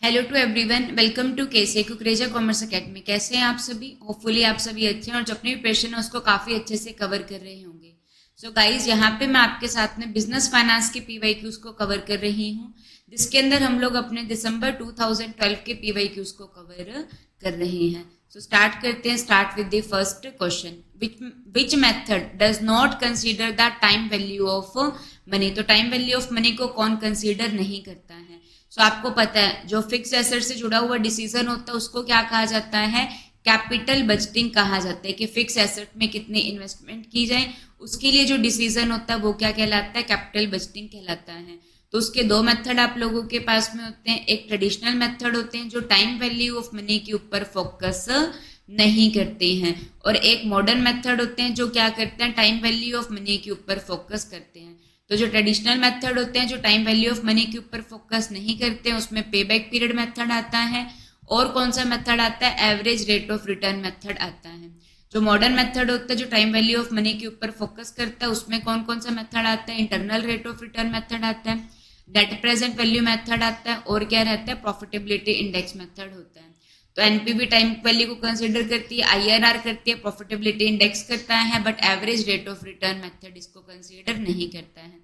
Hello to everyone, welcome to केसे Kukreja commerce academy. कैसे हैं आप सभी? होपफुली आप सभी अच्छे हैं और जो अपनी प्रिपरेशन है उसको काफ़ी अच्छे से कवर कर रहे होंगे। सो गाइज, यहाँ पे मैं आपके साथ में बिजनेस फाइनेंस के पीवाईक्यूज को कवर कर रही हूँ, जिसके अंदर हम लोग अपने दिसंबर 2012 के पीवाईक्यूज को कवर कर रहे हैं। सो स्टार्ट करते हैं। Start with the first question, which method does not consider the time value of money. तो टाइम वैल्यू ऑफ मनी को कौन कंसीडर नहीं करता है? सो आपको पता है, जो फिक्स एसेट से जुड़ा हुआ डिसीजन होता है उसको क्या कहा जाता है? कैपिटल बजटिंग कहा जाता है। कि फिक्स एसेट में कितनी इन्वेस्टमेंट की जाए, उसके लिए जो डिसीजन होता है वो क्या कहलाता है? कैपिटल बजटिंग कहलाता है। तो उसके दो मेथड आप लोगों के पास में होते हैं। एक ट्रेडिशनल मेथड होते हैं जो टाइम वैल्यू ऑफ मनी के ऊपर फोकस नहीं करते हैं, और एक मॉडर्न मेथड होते हैं जो क्या करते हैं? टाइम वैल्यू ऑफ मनी के ऊपर फोकस करते हैं। तो जो ट्रेडिशनल मेथड होते हैं जो टाइम वैल्यू ऑफ मनी के ऊपर फोकस नहीं करते हैं, उसमें पे बैक पीरियड मेथड आता है, और कौन सा मेथड आता है? Average rate of return method आता है। जो मॉडर्न मेथड होता है जो टाइम वैल्यू ऑफ मनी के ऊपर फोकस करता है, उसमें कौन कौन सा मेथड आता है? Internal rate of return method आता है, नेट प्रेजेंट वैल्यू मेथड आता है, और क्या रहता है? प्रॉफिटेबिलिटी इंडेक्स मेथड होता है। तो एनपीवी टाइम वैल्यू को कंसीडर करती है, आईआरआर करती है, प्रॉफिटेबिलिटी इंडेक्स करता है, but average rate of return method इसको कंसीडर नहीं करता है।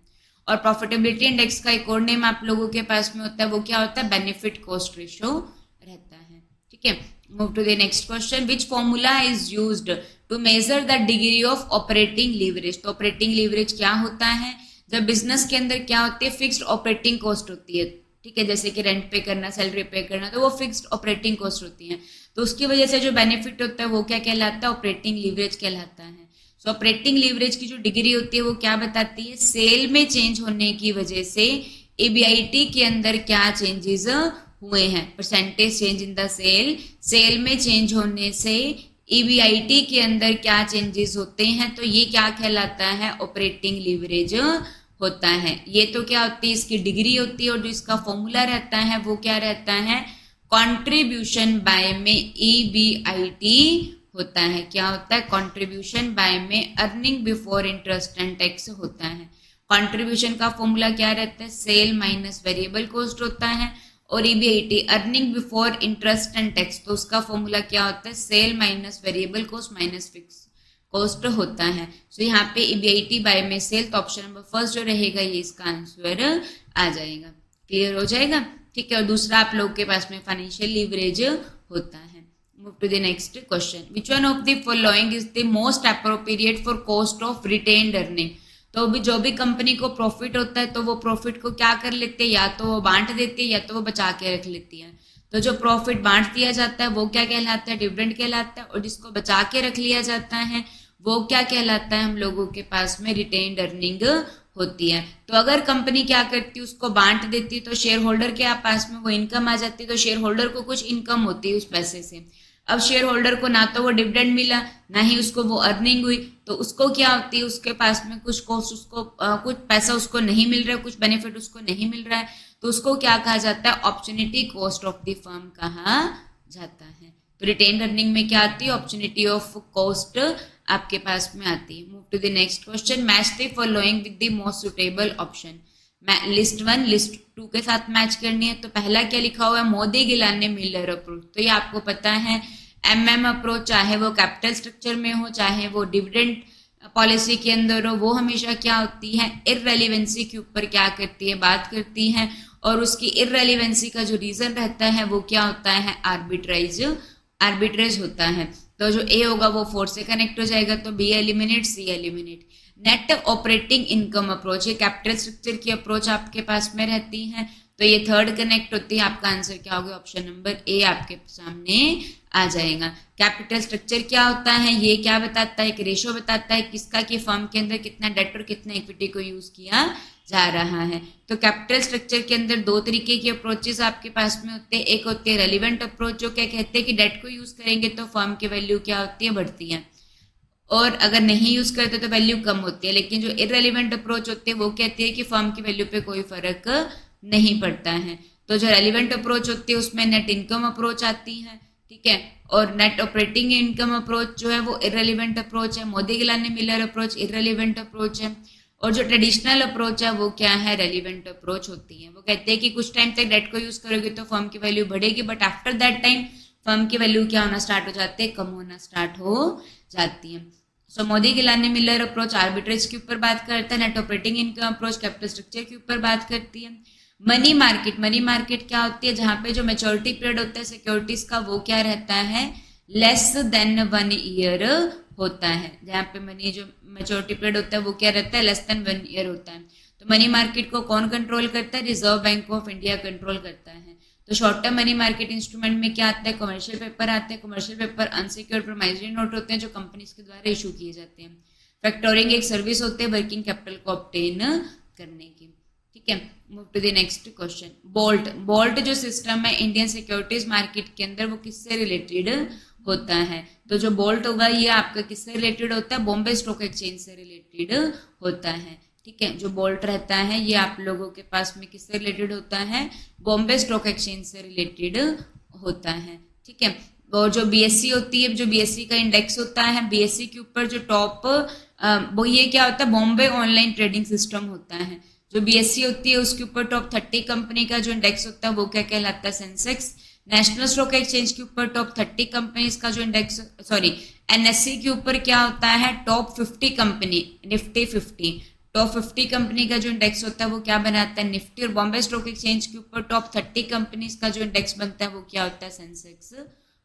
और प्रॉफिटेबिलिटी इंडेक्स का एक और नेम आप लोगों के पास में होता है, वो क्या होता है? बेनिफिट कॉस्ट रेशो रहता है। ठीक है, move to the next question, which formula is used to measure the degree of operating leverage. तो ऑपरेटिंग लीवरेज क्या होता है? जब बिजनेस के अंदर क्या होती है? फिक्स्ड ऑपरेटिंग कॉस्ट होती है। ठीक है, जैसे कि रेंट पे करना, सैलरी पे करना, तो वो फिक्स्ड ऑपरेटिंग कॉस्ट होती है। तो उसकी वजह से जो बेनिफिट होता है वो क्या कहलाता है? ऑपरेटिंग लीवरेज कहलाता है। सो ऑपरेटिंग लीवरेज की जो डिग्री होती है वो क्या बताती है? सेल में चेंज होने की वजह से एबीआईटी के अंदर क्या चेंजेस हुए हैं, percentage change in the sale. Sale में चेंज होने से ईबीआईटी के अंदर क्या चेंजेस होते हैं, तो ये क्या कहलाता है? ऑपरेटिंग लीवरेज होता है। ये तो क्या होती है? इसकी डिग्री होती है, और जो इसका फॉर्मूला रहता है वो क्या रहता है? कंट्रीब्यूशन बाय में ईबीआईटी होता है। क्या होता है? कंट्रीब्यूशन बाय में earning before interest and tax होता है। कंट्रीब्यूशन का फॉर्मूला क्या रहता है? सेल माइनस वेरिएबल कॉस्ट होता है, और EBIT earning before interest and tax, तो उसका फॉर्मूला क्या होता है? Sale minus variable cost minus fix cost होता है। सो यहाँ पे ईबीआईटी बाय में सेल, तो ऑप्शन नंबर फर्स्ट जो रहेगा ये इसका आंसर आ जाएगा। क्लियर हो जाएगा? ठीक है, और दूसरा आप लोग के पास में फाइनेंशियल लीवरेज होता है। Move to the next question. Which one of the following is the most appropriate for cost of retained earning? तो भी जो भी कंपनी को प्रॉफिट होता है तो वो प्रॉफिट को क्या कर लेते हैं? या तो वो बांट देती है या तो वो बचा के रख लेती है। तो जो प्रॉफिट बांट दिया जाता है वो क्या कहलाता है? डिविडेंड कहलाता है, और जिसको बचा के रख लिया जाता है वो क्या कहलाता है? हम लोगों के पास में रिटेन्ड अर्निंग होती है। तो अगर कंपनी क्या करती है? उसको बांट देती है, तो शेयर होल्डर के पास में वो इनकम आ जाती है, तो शेयर होल्डर को कुछ इनकम होती है उस पैसे से। अब शेयर होल्डर को ना तो वो डिविडेंड मिला, ना ही उसको वो अर्निंग हुई, तो उसको क्या होती है? उसके पास में कुछ कॉस्ट, उसको कुछ पैसा उसको नहीं मिल रहा है, कुछ बेनिफिट उसको नहीं मिल रहा है, तो उसको क्या कहा जाता है? Opportunity cost of the firm कहा जाता है। तो रिटेन अर्निंग में क्या आती है? अपॉर्चुनिटी ऑफ कॉस्ट आपके पास में आती है। Move to the next question, match the following with the most suitable option. List 1 list 2 के साथ मैच करनी है। तो पहला क्या लिखा हुआ है? Modigliani Miller approach. तो ये आपको पता है एमएम अप्रोच, चाहे वो कैपिटल स्ट्रक्चर में हो चाहे वो डिविडेंड पॉलिसी के अंदर हो, वो हमेशा क्या होती है? इररेलीवेंसी के ऊपर क्या करती है? बात करती है, और उसकी इररेलीवेंसी का जो रीजन रहता है वो क्या होता है? आर्बिट्रेज होता है। तो जो ए होगा वो 4 से कनेक्ट हो जाएगा, तो B eliminate, C eliminate. Net operating income approach, ये कैपिटल स्ट्रक्चर की अप्रोच आपके पास में रहती है, तो ये थर्ड कनेक्ट होती है। आपका आंसर क्या होगा? ऑप्शन नंबर ए आपके सामने आ जाएगा। कैपिटल स्ट्रक्चर क्या होता है? ये क्या बताता है? एक रेशो बताता है किसका, कि फर्म के अंदर कितना डेट और कितना इक्विटी को यूज किया जा रहा है। तो कैपिटल स्ट्रक्चर के अंदर दो तरीके की अप्रोचेस आपके पास में होते हैं। एक होती है रेलिवेंट अप्रोच, जो क्या कहते हैं कि डेट को यूज करेंगे तो फर्म की वैल्यू क्या होती है? बढ़ती है, और अगर नहीं यूज करते तो वैल्यू कम होती है। लेकिन जो इररेलीवेंट अप्रोच होती है वो कहती है कि फर्म की वैल्यू पे कोई फर्क नहीं पड़ता है। तो जो रेलिवेंट अप्रोच होती है उसमें नेट इनकम अप्रोच आती है, ठीक है, और नेट ऑपरेटिंग इनकम अप्रोच जो है वो इररेलीवेंट अप्रोच है। Modigliani Miller approach irrelevant approach है, और जो ट्रेडिशनल अप्रोच है वो क्या है, रेलिवेंट अप्रोच होती है। वो कहते हैं कि कुछ टाइम तक डेट को यूज करोगे तो फर्म की वैल्यू बढ़ेगी, but after that time firm की वैल्यू क्या होना स्टार्ट हो जाती है, कम होना स्टार्ट हो जाती है। So Modigliani Miller approach arbitrage के ऊपर बात करता है, net operating income approach capital structure के ऊपर बात करती है। मनी मार्केट, मनी मार्केट क्या होती है, जहां पे जो मेच्योरिटी पीरियड होता है सिक्योरिटीज का वो क्या रहता है, लेस देन 1 ईयर होता है। जहाँ पे मनी जो मेच्योरिटी पीरियड होता है वो क्या रहता है, लेस देन 1 ईयर होता है। तो मनी मार्केट को कौन कंट्रोल करता है, reserve bank of India control करता है। तो short term money market instrument में क्या आता है, कमर्शियल पेपर आते हैं। कमर्शियल पेपर अनसिक्योर्ड प्रोमाइजरी नोट होते हैं जो कंपनीज के द्वारा इशू किए जाते हैं। फैक्टोरिंग एक सर्विस होती है वर्किंग कैपिटल को ऑब्टेन करने की। ठीक है, move to the next question. Bolt, bolt जो सिस्टम है इंडियन सिक्योरिटीज मार्केट के अंदर वो किससे रिलेटेड होता है, तो जो बोल्ट होगा ये आपका किससे रिलेटेड होता है, बॉम्बे स्टॉक एक्सचेंज से रिलेटेड होता है। ठीक है, जो बोल्ट रहता है ये आप लोगों के पास में किससे रिलेटेड होता है, बॉम्बे स्टॉक एक्सचेंज से रिलेटेड होता है। ठीक है, और जो बीएससी होती है, जो बीएससी का इंडेक्स होता है, बीएससी के ऊपर जो टॉप वो ये क्या होता है, बॉम्बे ऑनलाइन ट्रेडिंग सिस्टम होता है। जो बीएससी होती है उसके ऊपर टॉप 30 कंपनी का जो इंडेक्स होता है वो क्या कहलाता है, सेंसेक्स। नेशनल स्टॉक एक्सचेंज के ऊपर टॉप 30 कंपनीज का जो इंडेक्स, सॉरी एनएससी के ऊपर क्या होता है, top 50 company, Nifty 50, top 50 company का जो इंडेक्स होता है वो क्या बनाता है, निफ्टी। और बॉम्बे स्टॉक एक्सचेंज के ऊपर टॉप 30 कंपनीज का जो इंडेक्स बनता है वो क्या होता है, सेंसेक्स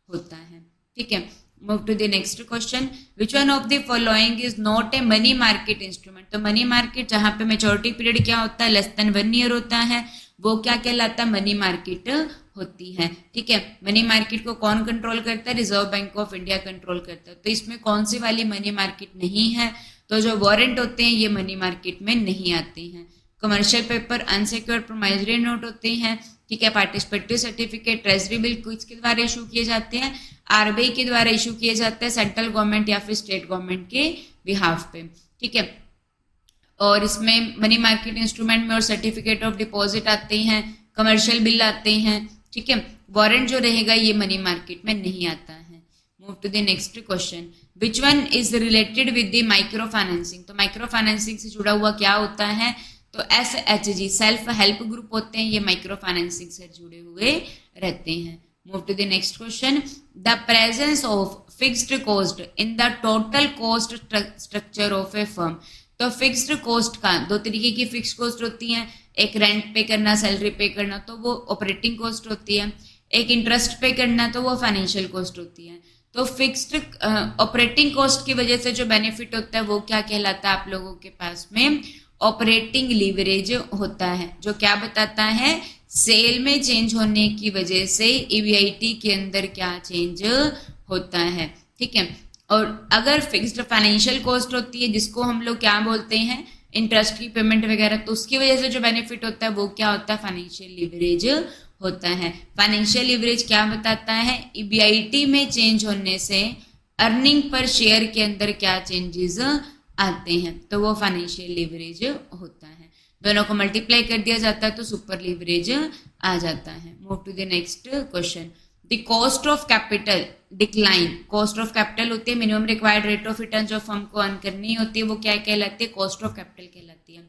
होता है। ठीक है, move to the next question. Which one of the following is not a money market instrument, तो मनी मार्केट जहां पे मेच्योरिटी पीरियड क्या होता है, लेस देन 1 ईयर होता है, वो क्या कहलाता है, मनी मार्केट होती है। ठीक है, मनी मार्केट को कौन कंट्रोल करता है, reserve bank of India control करता है। तो इसमें कौन सी वाली मनी मार्केट नहीं है, तो जो वारंट होते हैं ये मनी मार्केट में नहीं आते हैं। कमर्शियल पेपर अनसिक्योर्ड प्रोमाइजरी नोट होते हैं। ठीक है, पार्टिसिपेटरी सर्टिफिकेट ट्रेजरी बिल किसके द्वारा इशू किए जाते हैं, आरबीआई के द्वारा इशू किए जाते हैं, सेंट्रल गवर्नमेंट या फिर स्टेट गवर्नमेंट के बिहाफ पे। ठीक है, और इसमें मनी मार्केट इंस्ट्रूमेंट में और सर्टिफिकेट ऑफ डिपॉजिट आते हैं, कमर्शियल बिल आते हैं। ठीक है, वारंट जो रहेगा ये मनी मार्केट में नहीं आता है। Move to the next question. Which one is related with the micro financing, तो माइक्रो फाइनेंसिंग से जुड़ा हुआ क्या होता है, तो SHG सेल्फ हेल्प ग्रुप होते हैं, ये माइक्रो फाइनेंसिंग से जुड़े हुए रहते हैं। Move to the next question. The presence of fixed cost in the total cost structure of a firm, तो फिक्स्ड कॉस्ट का दो तरीके की फिक्स्ड कॉस्ट होती हैं, एक रेंट पे करना, सैलरी पे करना, तो वो ऑपरेटिंग कॉस्ट होती है। एक इंटरेस्ट पे करना तो वो फाइनेंशियल कॉस्ट होती है। तो फिक्स्ड ऑपरेटिंग कॉस्ट की वजह से जो बेनिफिट होता है वो क्या कहलाता है आप लोगों के पास में, ऑपरेटिंग लीवरेज होता है, जो क्या बताता है, सेल में चेंज होने की वजह से ईबीआईटी के अंदर क्या चेंज होता है। ठीक है, और अगर फिक्स्ड फाइनेंशियल कॉस्ट होती है जिसको हम लोग क्या बोलते हैं, इंटरेस्ट की पेमेंट वगैरह, तो उसकी वजह से जो बेनिफिट होता है वो क्या होता है, फाइनेंशियल लीवरेज होता है। फाइनेंशियल लीवरेज क्या बताता है, ईबीआईटी में चेंज होने से अर्निंग पर शेयर के अंदर क्या चेंजेस आते हैं, तो वो फाइनेंशियल लीवरेज होता है। दोनों को मल्टीप्लाई कर दिया जाता है तो सुपर लीवरेज आ जाता है। Move to the next question. The cost of capital decline, cost of capital होती है minimum required rate of return जो फर्म को अर्न करनी होती है वो क्या कहलाती है, कॉस्ट ऑफ कैपिटल कहलाती है।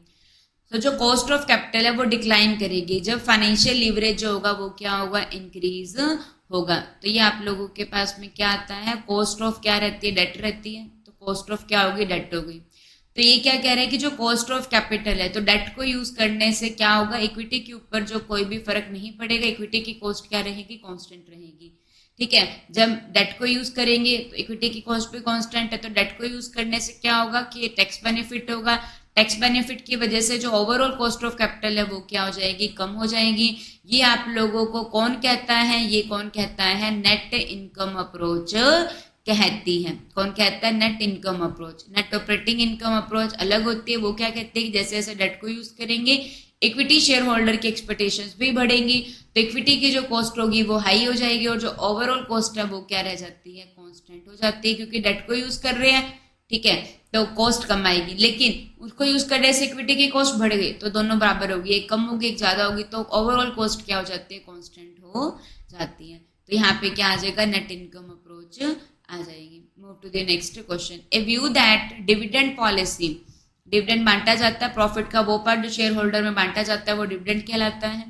तो जो कॉस्ट ऑफ कैपिटल है वो डिक्लाइन करेगी जब फाइनेंशियल लीवरेज जो होगा वो क्या होगा, इंक्रीज होगा। तो ये आप लोगों के पास में क्या आता है, कॉस्ट ऑफ क्या रहती है, डेट रहती है, तो कॉस्ट ऑफ क्या होगी, डेट हो गई। तो ये क्या कह रहे हैं कि जो कॉस्ट ऑफ कैपिटल है, तो डेट को यूज करने से क्या होगा, इक्विटी के ऊपर जो कोई भी फर्क नहीं पड़ेगा, इक्विटी की कॉस्ट क्या रहेगी, कांस्टेंट रहेगी। ठीक है, जब डेट को यूज करेंगे तो इक्विटी की कॉस्ट भी कांस्टेंट है, तो डेट को यूज करने से क्या होगा कि टैक्स बेनिफिट होगा। टैक्स बेनिफिट की वजह से जो ओवरऑल कॉस्ट ऑफ कैपिटल है वो क्या हो जाएगी, कम हो जाएगी। ये आप लोगों को कौन कहता है, ये कौन कहता है, नेट इनकम अप्रोच कहती है। कौन कहता है, net income approach. Net operating income approach अलग होती है, वो क्या कहते हैं कि जैसे जैसे डेट को यूज करेंगे इक्विटी शेयर होल्डर की एक्सपेक्टेशंस भी बढ़ेंगी, तो इक्विटी की जो कॉस्ट होगी वो हाई हो जाएगी और जो ओवरऑल कॉस्ट है वो क्या रह जाती है, कांस्टेंट हो जाती है, क्योंकि डेट को यूज कर रहे हैं। ठीक है, तो कॉस्ट कम आएगी, लेकिन उसको यूज करने से इक्विटी की कॉस्ट बढ़ गई तो दोनों बराबर होगी, एक कम होगी एक ज्यादा होगी, तो ओवरऑल कॉस्ट क्या हो जाती है, कांस्टेंट हो जाती है। तो यहाँ पे क्या आ जाएगा, नेट इनकम अप्रोच आ जाएगी। Move to the next question. A view that dividend policy dividend बांटा जाता है, प्रॉफिट का वो पार्ट जो शेयर होल्डर में बांटा जाता है वो डिविडेंड कहलाता है।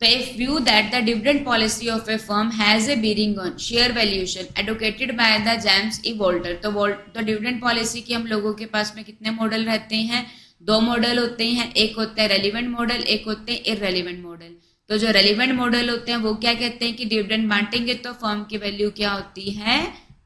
तो if view that the dividend policy of a firm has a bearing on share valuation advocated by the James E Walter. तो डिविडेंड पॉलिसी की हम लोगों के पास में कितने मॉडल रहते हैं? दो मॉडल होते हैं, एक होता है रेलिवेंट मॉडल, एक होते हैं इररेलिवेंट मॉडल। तो जो रेलिवेंट मॉडल होते हैं वो क्या कहते हैं कि डिविडेंड बांटेंगे तो फर्म की वैल्यू क्या होती है?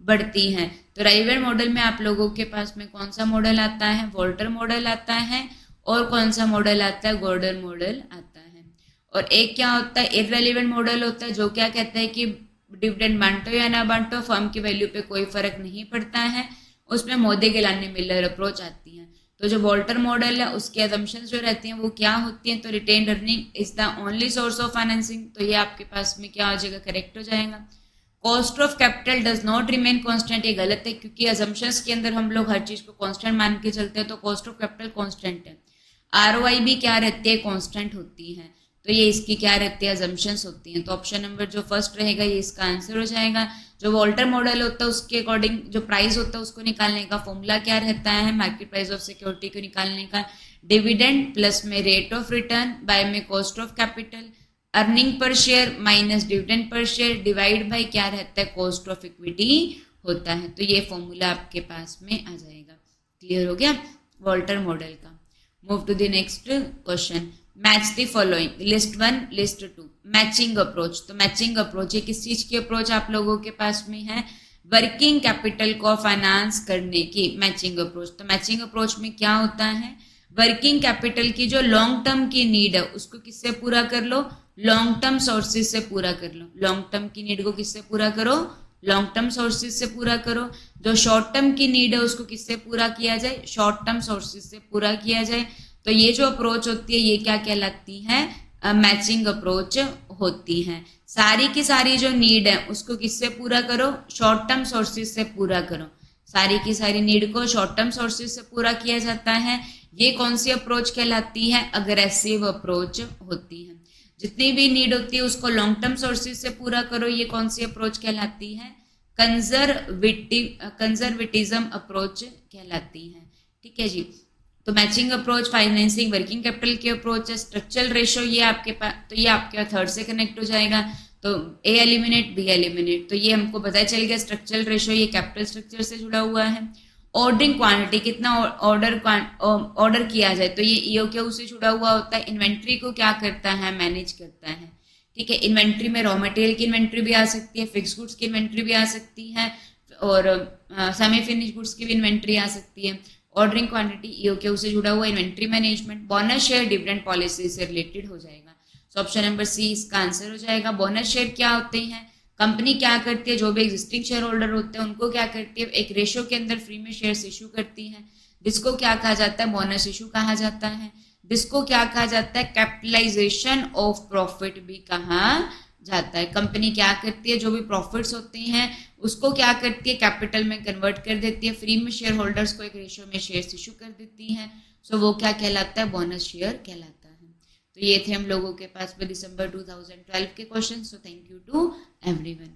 बढ़ती है। तो रेलिवेंट मॉडल में आप लोगों के पास में कौन सा मॉडल आता है? वोल्टर मॉडल आता है। और कौन सा मॉडल आता है? गॉर्डन मॉडल आता है। और एक क्या होता है? इररेलिवेंट मॉडल होता है, जो क्या कहता है कि डिविडेंड बांटो या ना बांटो फर्म की वैल्यू पे कोई फर्क नहीं पड़ता है। उसमें मोदी गिलानी मिलर अप्रोच आती है। तो जो वोल्टर मॉडल है उसकी अजम्पशंस जो रहती हैं वो क्या होती हैं? तो retain earning is the only source of financing. तो ये आपके पास में क्या हो जाएगा? करेक्ट हो जाएगा। Cost of capital does not remain constant, ये गलत है, क्योंकि अजम्पशंस के अंदर हम लोग हर चीज को कांस्टेंट मान के चलते हैं। तो कॉस्ट ऑफ कैपिटल कांस्टेंट है। आरओआई भी क्या रहती है? कांस्टेंट होती है। तो ये इसकी क्या रहती है? अजम्पशंस होती हैं। तो ऑप्शन नंबर जो फर्स्ट रहेगा ये इसका आंसर हो जाएगा। जो वोल्टर मॉडल होता है उसके अकॉर्डिंग जो प्राइस होता है उसको निकालने का फॉर्मूला क्या रहता है? मार्केट प्राइस ऑफ सिक्योरिटी को निकालने का डिविडेंड प्लस में रेट ऑफ रिटर्न बाय में cost of capital, earning per share minus dividend per share divide by क्या रहता है? कॉस्ट ऑफ इक्विटी होता है। तो ये फॉर्मूला आपके पास में आ जाएगा। क्लियर हो गया वोल्टर मॉडल का। Move to the next question. Match the following, list 1 list 2। Matching approach. तो मैचिंग अप्रोच ये किस चीज की अप्रोच आप लोगों के पास में है? वर्किंग कैपिटल को फाइनेंस करने की मैचिंग अप्रोच। तो मैचिंग अप्रोच में क्या होता है? वर्किंग कैपिटल की जो लॉन्ग टर्म की नीड है उसको किससे पूरा कर लो? लॉन्ग टर्म सोर्सेज से पूरा कर लो। लॉन्ग टर्म की नीड को किससे पूरा करो? लॉन्ग टर्म सोर्सेज से पूरा करो। जो शॉर्ट टर्म की नीड है उसको किससे पूरा किया जाए? शॉर्ट टर्म सोर्सेज से पूरा किया जाए। तो ये जो अप्रोच होती है ये क्या कहलाती है? मैचिंग अप्रोच होती है। सारी की सारी जो नीड है उसको किससे पूरा करो? शॉर्ट टर्म सोर्सेज से पूरा करो। सारी की सारी नीड को शॉर्ट टर्म सोर्सेज से पूरा किया जाता है। ये कौन सी अप्रोच कहलाती है? अग्रेसिव अप्रोच होती है। जितनी भी नीड होती है उसको लॉन्ग टर्म सोर्सेज से पूरा करो। ये कौन सी अप्रोच कहलाती है? कंजर्वेटिज्म अप्रोच कहलाती है। ठीक है जी। तो matching approach, financing, working capital की अप्रोच है। स्ट्रक्चरल रेशो ये आपके पास, तो ये आपके थर्ड से कनेक्ट हो जाएगा। तो ए एलिमिनेट बी एलिमिनेट, तो ये हमको पता चल गया। स्ट्रक्चरल रेशो ये कैपिटल स्ट्रक्चर से जुड़ा हुआ है। ऑर्डरिंग क्वांटिटी, कितना ऑर्डर किया जाए, तो ये ईओक्यू से जुड़ा हुआ होता है। इन्वेंट्री को क्या करता है? मैनेज करता है। ठीक है। इन्वेंट्री में रॉ मटेरियल की इन्वेंट्री भी आ सकती है, फिक्स गुड्स की इन्वेंट्री भी आ सकती है, और सेमी फिनिश गुड्स की भी इन्वेंट्री आ सकती है। ऑर्डरिंग क्वांटिटी ईओक्यू से जुड़ा हुआ। Inventory management, bonus share dividend policy से रिलेटेड हो जाएगा। सो ऑप्शन नंबर सी इसका आंसर हो जाएगा। बोनस शेयर क्या होते हैं? कंपनी क्या करती है? जो भी एग्जिस्टिंग शेयर होल्डर होते हैं उनको क्या करती है? एक रेशो के अंदर फ्री में शेयर्स इशू करती है, जिसको क्या कहा जाता है? बोनस इशू कहा जाता है। जिसको क्या कहा जाता है? कैपिटलाइजेशन ऑफ प्रॉफिट भी कहा जाता है। कंपनी क्या करती है? जो भी प्रॉफिट्स होते हैं उसको क्या करती है? कैपिटल में कन्वर्ट कर देती है, फ्री में शेयर होल्डर्स को एक रेशियो में शेयर्स इशू कर देती है। सो वो क्या कहलाता है? बोनस शेयर कहलाता है। तो ये थे हम लोगों के पास में दिसंबर 2012 के question. So thank you to everyone.